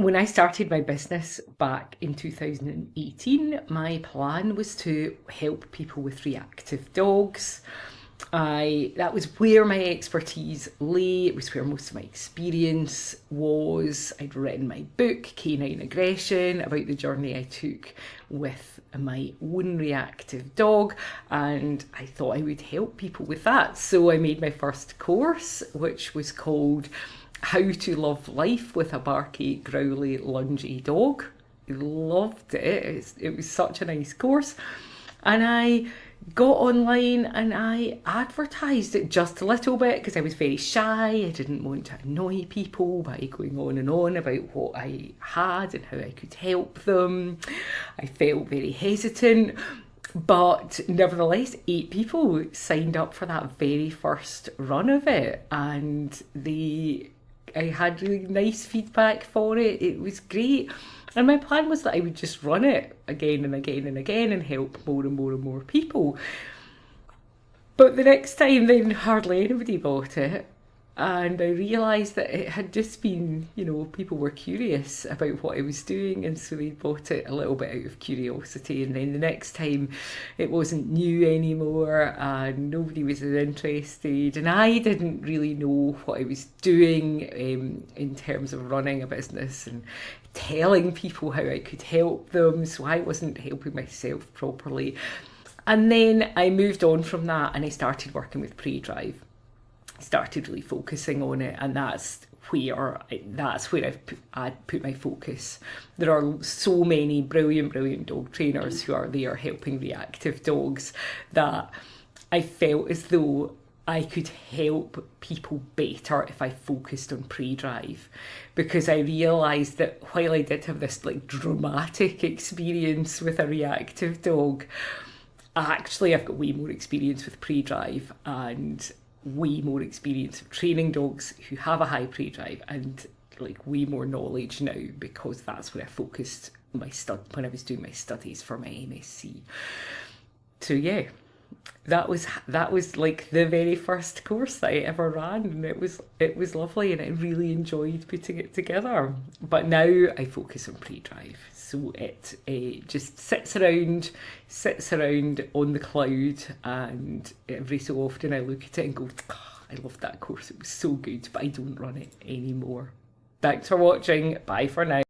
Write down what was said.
When I started my business back in 2018, my plan was to help people with reactive dogs. That was where my expertise lay. It was where most of my experience was. I'd written my book, Canine Aggression, about the journey I took with my own reactive dog, and I thought I would help people with that. So I made my first course, which was called How to Love Life with a Barky, Growly, Lungy Dog. I loved it. It was such a nice course. And I got online and I advertised it just a little bit because I was very shy. I didn't want to annoy people by going on and on about what I had and how I could help them. I felt very hesitant. But nevertheless, 8 people signed up for that very first run of it, and I had really nice feedback for it. It was great. And my plan was that I would just run it again and again and again and help more and more and more people. But the next time, then hardly anybody bought it. And I realised that it had just been, people were curious about what I was doing, and so they bought it a little bit out of curiosity. And then the next time, it wasn't new anymore, and nobody was as interested. And I didn't really know what I was doing in terms of running a business and telling people how I could help them, so I wasn't helping myself properly. And then I moved on from that and I started working with PreDrive. Started really focusing on it, and that's where I'd put my focus. There are so many brilliant dog trainers who are there helping reactive dogs that I felt as though I could help people better if I focused on PreDrive, because I realised that while I did have this like dramatic experience with a reactive dog, actually I've got way more experience with PreDrive and way more experience of training dogs who have a high PreDrive, and like way more knowledge now, because that's where I focused when I was doing my studies for my MSc. So yeah, that was like the very first course that I ever ran, and it was lovely, and I really enjoyed putting it together. But now I focus on PreDrive, so it just sits around on the cloud, and every so often I look at it and go, "Oh, I loved that course, it was so good," but I don't run it anymore. Thanks for watching. Bye for now.